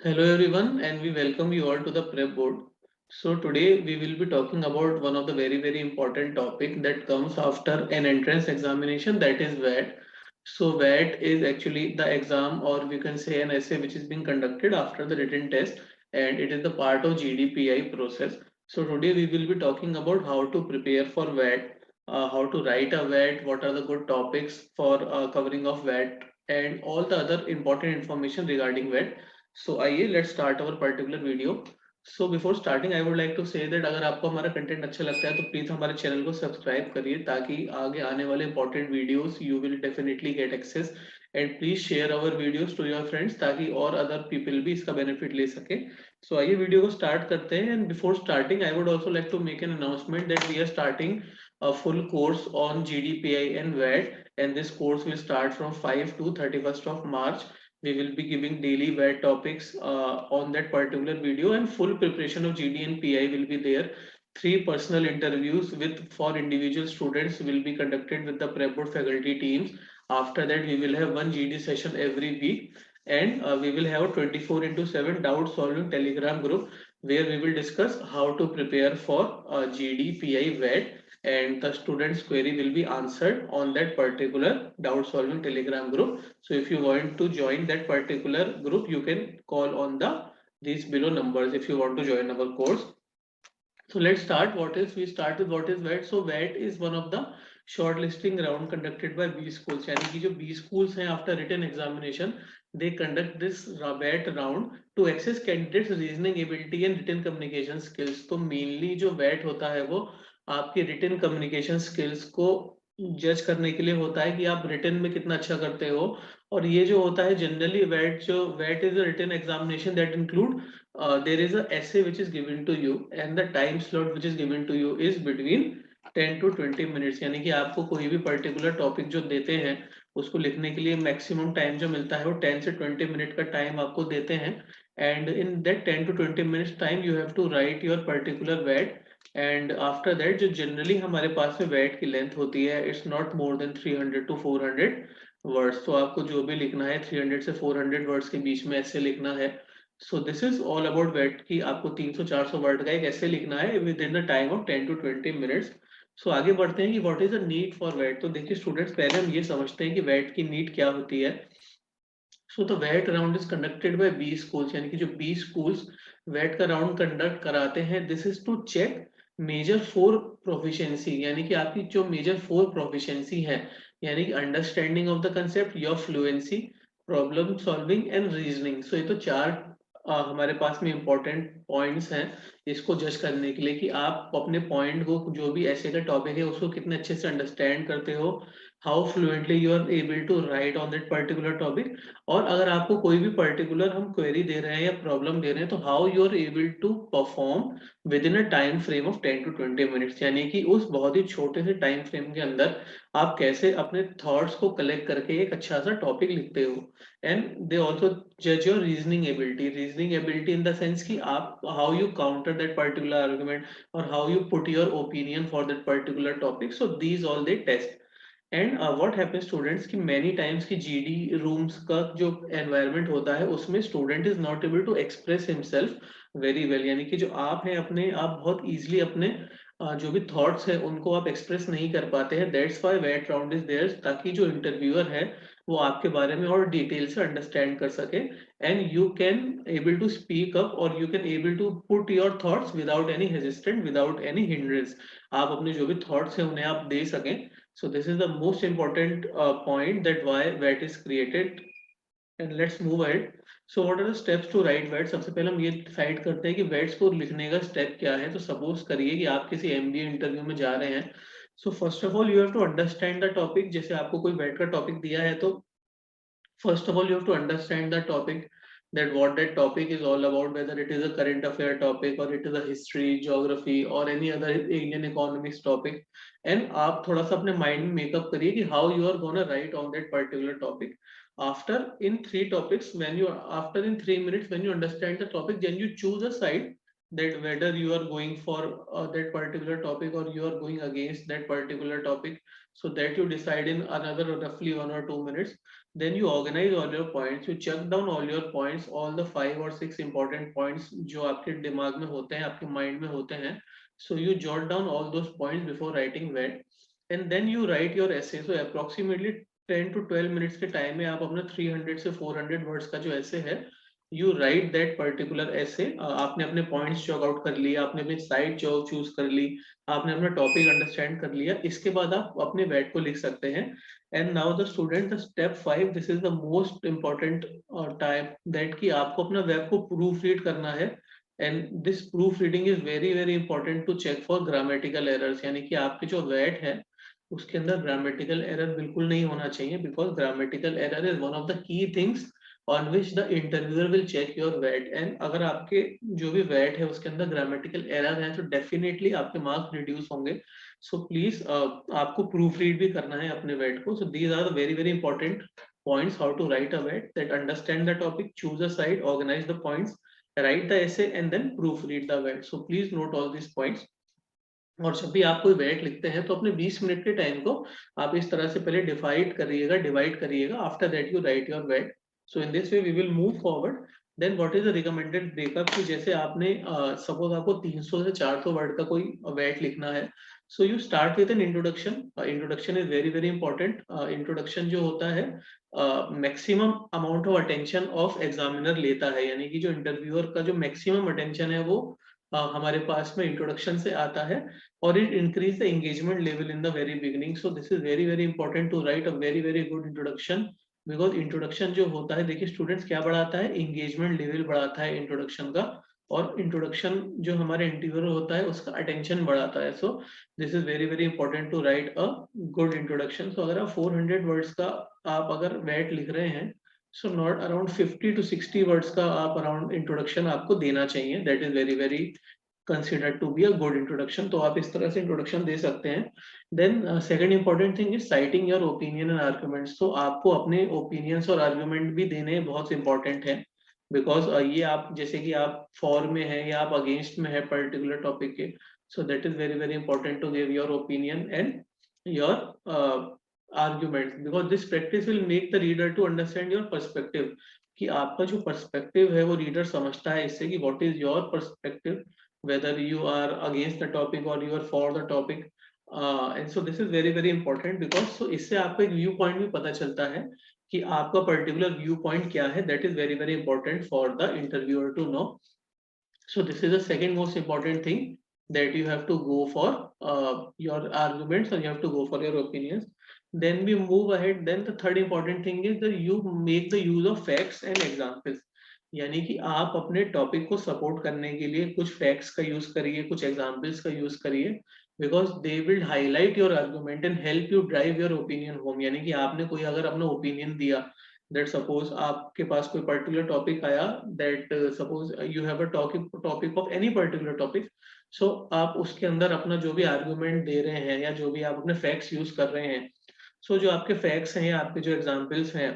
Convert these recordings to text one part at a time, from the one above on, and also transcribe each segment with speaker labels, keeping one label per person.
Speaker 1: Hello everyone, and we welcome you all to the prep board. So today we will be talking about one of the very important topic that comes after an entrance examination, that is VAT. So VAT is actually the exam, or we can say an essay which is being conducted after the written test, and it is the part of GDPI process. So today we will be talking about how to prepare for VAT, how to write a VAT, what are the good topics for covering of VAT, and all the other important information regarding VAT. So आइए let's start our particular video. So before starting I would like to say that अगर आपको हमारा content अच्छा लगता है तो please हमारे channel को सब्सक्राइब करिए ताकि आगे आने वाले important videos you will definitely get access. And please share our videos to your friends ताकि और अदर पीपल भी इसका बेनिफिट ले सके. सो आइए वीडियो को स्टार्ट करते हैं. And before starting I would also like to make an announcement that we are starting a full course on GDPI and VAT, and this course will start from 5 to 31st of March. We will be giving daily VAT topics on that particular video, and full preparation of GD and PI will be there. Three personal interviews with for individual students will be conducted with the prep board faculty teams. After that, we will have one GD session every week, and we will have a 24 into 7 doubt solving telegram group where we will discuss how to prepare for GD, PI, VAT, and the students query will be answered on that particular doubt solving telegram group. So if you want to join that particular group, you can call on these below numbers if you want to join our course. So let's start. We start with what is VAT. So VAT is one of the shortlisting round conducted by B schools. यानी कि जो B schools हैं after written examination, they conduct this VAT round to assess candidates reasoning ability and written communication skills. तो mainly जो VAT होता है वो आपके written communication skills को जज करने के लिए होता है कि आप रिटन में कितना अच्छा करते हो. और ये जो होता है जनरली वेट is a written examination that include there is a essay which is given to you, and the time slot which is given to you is between 10 to 20 minutes. यानी कि आपको कोई भी पर्टिकुलर टॉपिक जो देते हैं उसको लिखने के लिए मैक्सिमम टाइम जो मिलता है वो 10 से 20 मिनट का टाइम आपको देते हैं. And in that 10 to 20 minutes time you have to write your particular वेट. एंड आफ्टर दैट जो जनरली हमारे पास में वेट की लेंथ होती है it's not more than 300 to 400 words. तो आपको जो भी लिखना है 300 से 400 वर्ड्स के बीच में ऐसे लिखना है. So this is all about वेट कि आपको 300-400 वर्ड का एक ऐसे लिखना है within the time of 10 to 20 minutes. So आगे बढ़ते हैं कि what is the need for वेट. तो देखिए स्टूडेंट्स, पहले हम ये समझते हैं कि वेट की नीड क्या होती है. सो द वेट round is conducted by B schools, यानी कि जो बी स्कूल्स वेट का राउंड कंडक्ट कराते हैं. This is to check major for proficiency, यानी कि आपकी जो मेजर फोर प्रोफिशिएंसी है, यानी कि understanding of the concept, your fluency, problem solving and reasoning. So ये तो चार हमारे पास में इंपॉर्टेंट पॉइंट्स हैं इसको जज करने के लिए कि आप अपने पॉइंट को, जो भी ऐसे का टॉपिक है उसको कितने अच्छे से अंडरस्टैंड करते हो, how fluently you are able to write on that particular topic. और अगर आपको कोई भी पर्टिकुलर हम क्वेरी दे रहे हैं या प्रॉब्लम दे रहे हैं तो how you are able to perform within a time frame of 10 to 20 minutes, यानी कि उस बहुत ही छोटे से टाइम फ्रेम के अंदर आप कैसे अपने थॉट्स को कलेक्ट करके एक अच्छा सा टॉपिक लिखते हो. एंड दे ऑल्सो जज your reasoning ability in the sense कि आप how you counter that particular argument और how you put your opinion for that particular topic. So these all they test. And what happens students कि many times की GD rooms का जो environment होता है उसमें student is not able to express himself very well, यानी कि जो आप हैं अपने आप बहुत इजीली अपने जो भी थॉट्स है उनको आप एक्सप्रेस नहीं कर पाते हैं. दैट्स व्हाई वेट राउंड इज देयर, ताकि जो इंटरव्यूअर है वो आपके बारे में और डिटेल से अंडरस्टैंड कर सके, and you can able to speak up और you can able to put your thoughts without any hesitant, without any hindrance. आप अपने जो भी थॉट्स हैं उन्हें आप दे सकें. So this is the most important point that why VAT is created. And let's move ahead. So what are the steps to write VAT? सबसे पहले हम ये डिसाइड करते हैं कि वेट्स को लिखने का स्टेप क्या है. तो सपोज करिए कि आप किसी एमबीए इंटरव्यू में जा रहे हैं. So first of all you have to understand the topic. जैसे आपको कोई वेट का टॉपिक दिया है तो first of all you have to understand the topic, that what that topic is all about, whether it is a current affair topic or it is a history, geography or any other Indian economics topic. And आप थोड़ा सा अपने mind में makeup करिए कि how you are gonna write on that particular topic. After in three topics, when you after in 3 minutes when you understand the topic, then you choose a side, that whether you are going for that particular topic or you are going against that particular topic. so that you decide in another roughly 1 or 2 minutes. Then you organize all your points, you check down all your points, all the 5 or 6 important points जो आपके दिमाग में होते हैं, आपके mind में होते हैं. So you jot down all those points before writing VET, and then you write your essay. So approximately 10 to 12 minutes के टाइम में आप अपना 300 से 400 वर्ड्स का जो ऐसे है, यू राइट दैट पर्टिकुलर ऐसे. आपने अपने पॉइंट्स चॉक आउट कर लिए, आपने अपनी साइड चूज कर ली, आपने अपना टॉपिक अंडरस्टैंड कर लिया. इसके बाद आप अपने वेट को लिख सकते हैं. And now the student, the step 5, this is the most important type, that कि आपको अपना वेब को प्रूफ रीड करना है. And this proofreading is very very important to check for grammatical errors. यानी कि आपके जो वेट है उसके अंदर ग्रामेटिकल एरर बिल्कुल नहीं होना चाहिए, because grammatical error is one of the key things on which the interviewer will check your VET. and अगर आपके जो भी VET है उसके अंदर grammatical error है तो definitely आपके मार्क्स reduce होंगे. so please आपको proof read भी करना है अपने VET को. so these are the very very important points how to write a VET, that understand the topic, choose a side, organize the points, write the essay and then proofread the VET. so please note all these points. और जब भी आप कोई wait लिखते हैं तो अपने 20 minute के टाइम को आप इस तरह से पहले डिवाइड करिएगा. After that you write your वेट. So in this way we will move forward. Then what is the recommended breakup, कि जैसे आपने सपोज आपको 300 से 400 वर्ड का कोई वेट लिखना है. So you start with an introduction. Introduction is very very important. Introduction जो होता है maximum amount of attention of examiner लेता है, यानी कि जो इंटरव्यूअर का जो मैक्सिमम अटेंशन है वो हमारे पास में इंट्रोडक्शन से आता है. और it increase the engagement level in the very beginning. So this is very very important to write a very very good introduction, because introduction जो होता है, देखिए स्टूडेंट्स क्या बढ़ाता है, एंगेजमेंट लेवल बढ़ाता है इंट्रोडक्शन का. और इंट्रोडक्शन जो हमारे इंटरव्यूअर होता है उसका अटेंशन बढ़ाता है. So this is very very important to write a good introduction. So अगर आप 400 वर्ड्स का आप अगर वेट लिख रहे हैं, so not around 50 to 60 words का आप अराउंड इंट्रोडक्शन आपको देना चाहिए. That is very very considered to be a good introduction. तो आप इस तरह से इंट्रोडक्शन दे सकते हैं. Then second important thing is citing your opinion and arguments. तो आपको अपने ओपिनियंस और आर्ग्यूमेंट भी देने बहुत इंपॉर्टेंट है, बिकॉज ये आप जैसे कि आप फॉर में है या आप अगेंस्ट में है पर्टिकुलर टॉपिक के. So that is very very important to give your opinion and your argument, because this practice will make the reader to understand your perspective. कि आपका जो पर्सपेक्टिव है वो रीडर समझता है इससे कि what is your perspective, whether you are against the topic or you are for the topic. And so this is very very important, because so इससे आपको एक व्यू पॉइंट भी पता चलता है कि आपका पर्टिकुलर व्यू पॉइंट क्या है. That is very very important for the interviewer to know. so this is the second most important thing, that you have to go for your arguments and you have to go for your opinions. Then we move ahead. Then the third important thing is that you make the use of facts and examples. यानी कि आप अपने topic को support करने के लिए कुछ facts का यूज करिए, कुछ एग्जांपल्स का यूज करिए, because they will highlight your argument and help you drive your opinion home. यानी कि आपने कोई अगर अपना ओपिनियन दिया, दैट सपोज आपके पास कोई पर्टिकुलर टॉपिक आया, that suppose you have a topic of any particular topic. So आप उसके अंदर अपना जो भी आर्गुमेंट दे रहे हैं या जो भी आप अपने फैक्ट्स यूज कर रहे हैं, सो जो आपके फैक्ट्स हैं, आपके जो एग्जांपल्स हैं,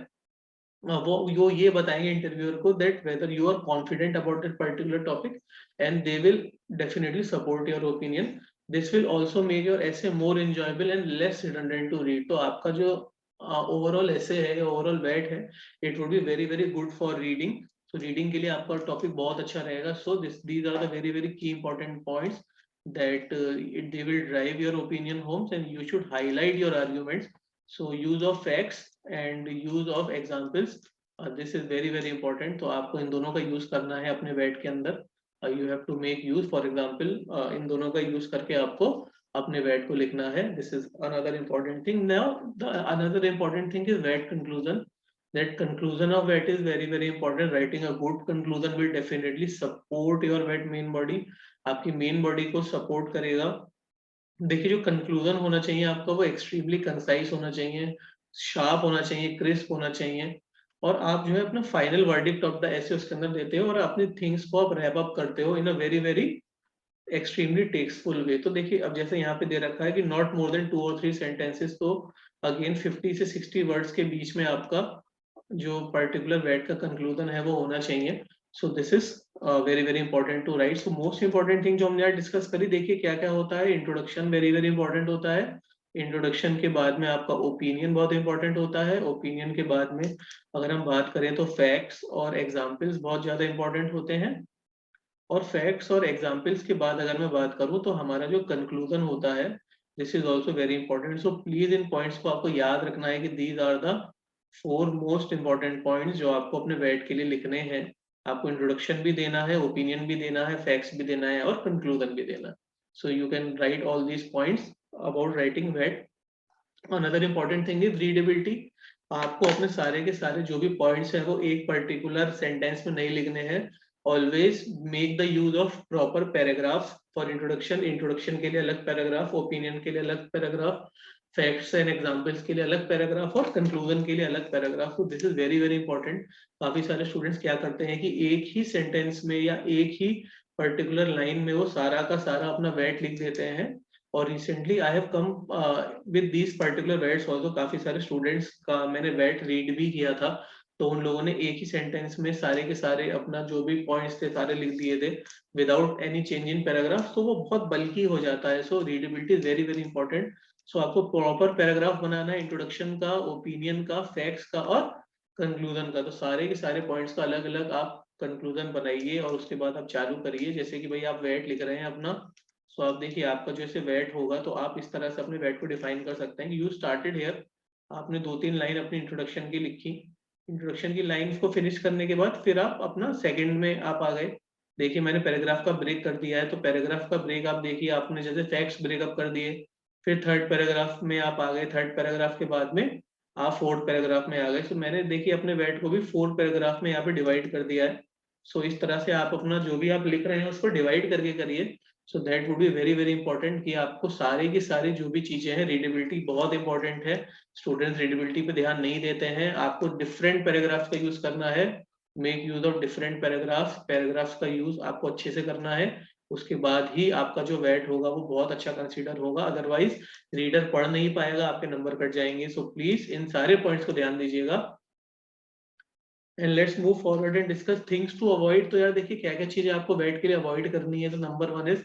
Speaker 1: वो ये बताएंगे इंटरव्यूअर को that whether you are confident about that particular topic, and they will definitely support your opinion. This will also make your essay more enjoyable and less redundant to read. तो आपका जो overall essay है, overall वेट है, it would be very very good for reading. So reading के लिए आपका topic बहुत अच्छा रहेगा. So these are the very very key important points that they will drive your opinion homes, and you should highlight your arguments. So use of facts and use of examples, this is very very important. तो आपको इन दोनों का use करना है अपने wait के अंदर. you have to make use, for example इन दोनों का यूज करके आपको अपने वेट को लिखना है. this is another important thing. Now the another important thing is VET conclusion. That conclusion of VET is very very important. Writing a good conclusion will definitely support your VET main body. आपकी main body को support करेगा. देखिए जो conclusion होना चाहिए आपका, वो extremely concise होना चाहिए, शार्प होना चाहिए, क्रिस्प होना चाहिए. और आप जो है अपना final verdict of the essay उसके अंदर देते हो और अपनी थिंग्स को आप रैप अप करते हो इन अ वेरी वेरी एक्सट्रीमली टेक्स्टफुल वे. तो देखिए अब जैसे यहाँ पे दे रखा है कि not more then 2 or 3 sentences. तो अगेन 50 से 60 वर्ड्स के बीच में आपका जो पर्टिकुलर वेट का कंक्लूजन है वो होना चाहिए. So this is very very important to write. So most important thing जो हमने आज डिस्कस करी, देखिए क्या क्या होता है. इंट्रोडक्शन वेरी वेरी इंपॉर्टेंट होता है. इंट्रोडक्शन के बाद में आपका ओपिनियन बहुत इंपॉर्टेंट होता है। ओपिनियन के बाद में अगर हम बात करें तो फैक्ट्स और एग्जाम्पल्स बहुत ज्यादा इंपॉर्टेंट होते हैं। और फैक्ट्स और एग्जाम्पल्स के बाद अगर मैं बात करूं तो हमारा जो कंक्लूजन होता है, this is also very important. So please इन पॉइंट्स को आपको याद रखना है कि these are the 4 most important points जो आपको अपने वेट के लिए लिखने हैं। आपको इंट्रोडक्शन भी देना है, ओपिनियन भी देना है, फैक्ट्स भी देना है और कंक्लूजन भी देना है। So you can write all these points about writing वेट। Another important thing is readability. आपको अपने सारे के सारे जो भी पॉइंट्स हैं वो एक पर्टिकुलर सेंटेंस में नहीं लिखने हैं। Always make the use of proper paragraph for introduction. Introduction के लिए अलग पैराग्राफ, ओपिनियन के लिए अलग पैराग्राफ, फैक्ट्स एंड एग्जांपल्स के लिए अलग पैराग्राफ और कंक्लूजन के लिए अलग पैराग्राफ। तो this is very very important. काफी सारे स्टूडेंट्स क्या करते हैं कि एक ही सेंटेंस में या एक ही पर्टिकुलर लाइन में वो सारा का सारा अपना वेट लिख देते हैं। और recently I have come with these particular WATs also. काफी सारे स्टूडेंट्स का मैंने वेट रीड भी किया था, तो उन लोगों ने एक ही सेंटेंस में सारे के सारे अपना जो भी पॉइंट्स थे सारे लिख दिए थे without any change in paragraph. तो वो बहुत बल्कि हो जाता है। So readability is very very important. So आपको प्रॉपर पैराग्राफ बनाना है इंट्रोडक्शन का, ओपिनियन का, फैक्ट्स का और कंक्लूजन का। तो सारे के सारे पॉइंट्स का अलग अलग आप कंक्लूजन बनाइए और उसके बाद आप चालू करिए। जैसे कि भाई आप वेट लिख रहे हैं अपना, सो आप देखिए आपका जैसे वेट होगा तो आप इस तरह से अपने वेट को डिफाइन कर सकते हैं कि यू स्टार्टेड हियर। आपने 2-3 लाइन अपनी इंट्रोडक्शन की लिखी। इंट्रोडक्शन की लाइन को फिनिश करने के बाद फिर आप अपना सेकंड में आप आ गए। देखिए मैंने पैराग्राफ का ब्रेक कर दिया है, तो पैराग्राफ का ब्रेक आप देखिए आपने जैसे फैक्ट्स ब्रेकअप कर दिए। फिर थर्ड पैराग्राफ में आप आ गए। थर्ड पैराग्राफ के बाद में आप फोर्थ पैराग्राफ में आ गए। सो मैंने देखिए अपने वेट को भी 4 पैराग्राफ में यहाँ पे डिवाइड कर दिया है। सो इस तरह से आप अपना जो भी आप लिख रहे हैं उसको डिवाइड करके करिए। So that would be very very important कि आपको सारे की सारी जो भी चीजें हैं, रीडेबिलिटी बहुत इंपॉर्टेंट है। स्टूडेंट्स रीडेबिलिटी पे ध्यान नहीं देते हैं। आपको डिफरेंट पैराग्राफ्स का यूज करना है। Make use of different paragraphs. Paragraphs का यूज आपको अच्छे से करना है। उसके बाद ही आपका जो वेट होगा वो बहुत अच्छा कंसीडर होगा। अदरवाइज रीडर पढ़ नहीं पाएगा, आपके नंबर कट जाएंगे। सो प्लीज इन सारे पॉइंट्स को ध्यान दीजिएगा। And let's move forward and discuss things to avoid. तो यार देखिए क्या क्या चीजें आपको बैठ के लिए अवॉइड करनी है। तो number 1 is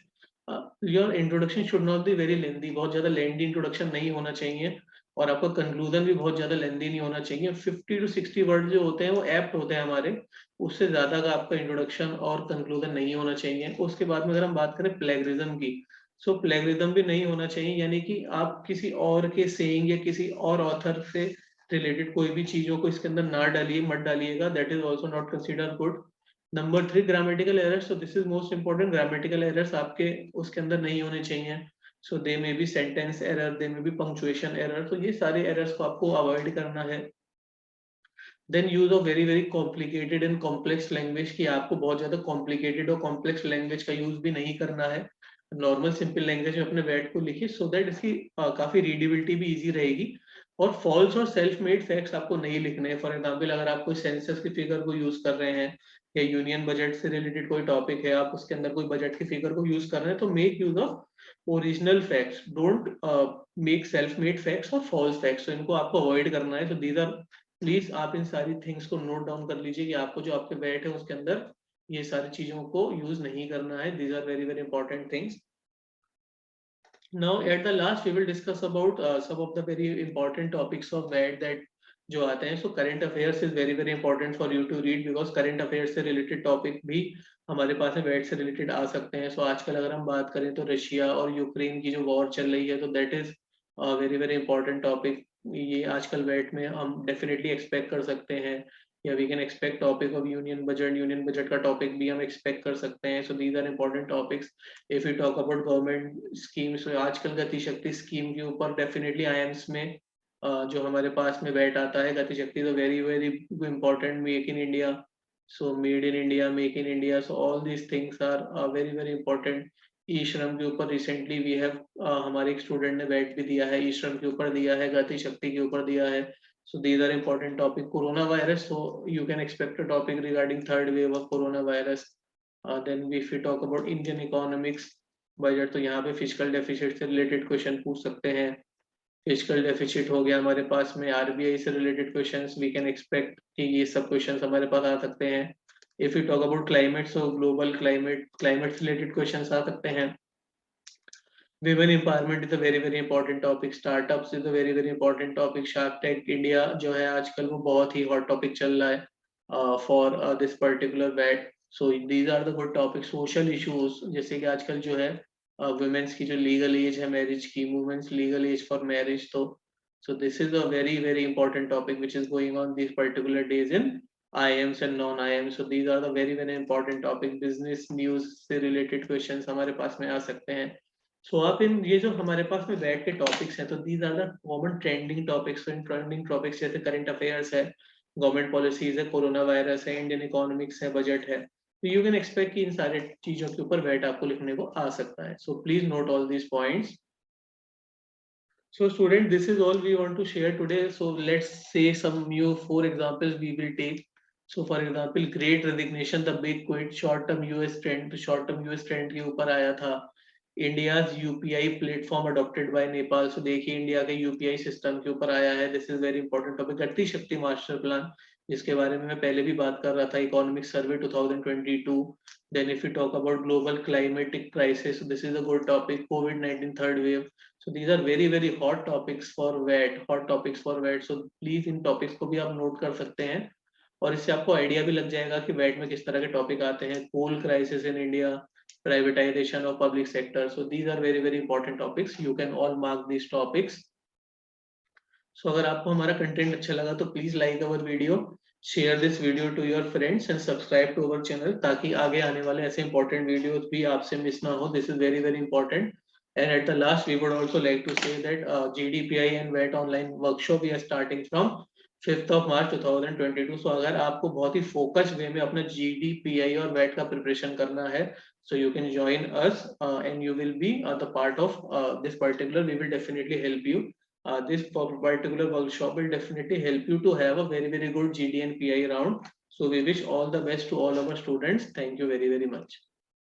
Speaker 1: your introduction should not be very lengthy. बहुत ज्यादा लेंदी इंट्रोडक्शन नहीं होना चाहिए और आपका कंक्लूजन भी बहुत ज्यादा लेंदी नहीं होना चाहिए। 50 to 60 वर्ड जो होते हैं वो एप्ट होते हैं हमारे, उससे ज्यादा का आपका इंट्रोडक्शन और कंक्लूजन नहीं होना चाहिए। उसके बाद में अगर हम बात करें प्लेगरिज्म की, सो प्लेगरिज्म भी नहीं होना चाहिए, यानी कि आप किसी और के सेइंग या किसी और ऑथर से रिलेटेड कोई भी चीजों को इसके अंदर ना डालिए, मत डालिएगा। That is also not consider good. Number 3 grammatical errors. So this is most important. Grammatical errors आपके उसके अंदर नहीं होने चाहिए। So they may be sentence error, they may be punctuation error. तो ये सारे एरर्स को आपको अवॉइड करना है। Then use of very very complicated and complex language. की आपको बहुत ज्यादा कॉम्प्लिकेटेड और कॉम्प्लेक्स लैंग्वेज का यूज भी नहीं करना है। नॉर्मल सिंपल लैंग्वेज में अपने वर्ड को लिखिए सो दैट इसकी काफी रीडेबिलिटी भी इजी रहेगी। और फॉल्स और सेल्फ मेड फैक्ट्स आपको नहीं लिखने हैं। फॉर एग्जाम्पल अगर आप कोई सेंसस की फिगर को यूज कर रहे हैं या यूनियन बजट से रिलेटेड कोई टॉपिक है, आप उसके अंदर कोई बजट की फिगर को यूज कर रहे हैं, तो make use of original facts, don't make self made facts और फॉल्स फैक्ट्स। तो इनको आपको अवॉइड करना है। तो दीज आर, प्लीज आप इन सारी थिंग्स को नोट डाउन कर लीजिए कि आपको जो आपके बैट है उसके अंदर ये सारी चीजों को यूज नहीं करना है। These are very very important things. Now at the last we will discuss about some of the very important topics of VAT that जो आते हैं। So current affairs is very very important for you to read because current affairs से related topic भी हमारे पास में VAT से related आ सकते हैं। So आजकल अगर हम बात करें तो रशिया और यूक्रेन की जो वॉर चल रही है, तो that is a very very important topic। ये आजकल VAT में हम definitely expect कर सकते हैं, या we can expect topic of union budget का टॉपिक भी हम एक्सपेक्ट कर सकते हैं। So these are important topics. If you talk about government schemes, आजकल गति शक्ति स्कीम के ऊपर डेफिनेटली आईएम्स में जो हमारे पास में बैठ आता है गति शक्ति, तो very very important. Make in India, so made in India, make in India, so all these things are very very important. E Shram के ऊपर रिसेंटली वी हैव हमारे एक स्टूडेंट ने बैठ भी दिया है, ई श्रम के ऊपर दिया है, गति शक्ति के ऊपर दिया है। So these are important topic. Coronavirus, so you can expect a topic regarding third wave of coronavirus. Then if we talk about Indian economics budget, तो यहाँ पे fiscal deficit से related question पूछ सकते हैं। fiscal deficit हो गया हमारे पास में, RBI से related questions we can expect कि ये सब questions हमारे पास आ सकते हैं। If we talk about climate, so global climate से related questions आ सकते हैं। Women empowerment is a very important topic. Startups is a very important topic. Shark Tank India जो है आजकल वो बहुत ही hot topic चल रहा है for this particular VAT. So these are the good topics. Social issues जैसे कि आजकल जो है women's की जो legal age है marriage की, women's legal age for marriage, तो so this is a very important topic which is going on these particular days in IIMs and non-IIMs. So these are the very important topic. Business news से related questions हमारे पास में आ सकते हैं. सो आप इन ये जो हमारे पास में बैठ के टॉपिक्स हैं, तो these are the common trending topics. इन ट्रेंडिंग टॉपिक्स जैसे करंट अफेयर्स है, गवर्नमेंट पॉलिसीज है, कोरोना वायरस है, इंडियन इकोनॉमिक्स है, बजट है, तो यू कैन एक्सपेक्ट कि इन सारे चीजों के ऊपर बैठ आपको लिखने को आ सकता है. So please note all these points. So student, this is all we want to share today. So let's say some new 4 examples we will take. So for example, Great Resignation, the big quit, short term US trend. तो short term US trend के ऊपर आया था. India's UPI platform adopted by Nepal. So देखिए India के UPI system के ऊपर आया है. This is very important topic. गति शक्ति मास्टर प्लान, जिसके बारे में मैं पहले भी बात कर रहा था. Economic survey 2022. Then if we talk about global climatic crisis, this is a good topic. COVID-19 third wave. So these are very hot topics for VET, hot topics for VET. So please in topics को भी आप note कर सकते हैं, और इससे आपको idea भी लग जाएगा कि वेट में किस तरह के टॉपिक आते हैं. Coal crisis in India, privatization of public sector. So these are very important topics. You can all mark these topics. So अगर आपको हमारा कंटेंट अच्छा लगा तो please like our video, share this video to your friends and subscribe to our channel, ताकि आगे आने वाले ऐसे इंपॉर्टेंट वीडियोस भी आपसे मिस ना हो. This is very important. And at the last, we would also like to say that GDPI and VAT online workshop we are starting from 5th of March 2022. So अगर आपको बहुत ही focus वे में अपना GDPI और VAT का preparation करना है, so you can join us and you will be the part of this particular. We will definitely help you. This particular workshop will definitely help you to have a very good GD and PI round. So we wish all the best to all our students. Thank you very much.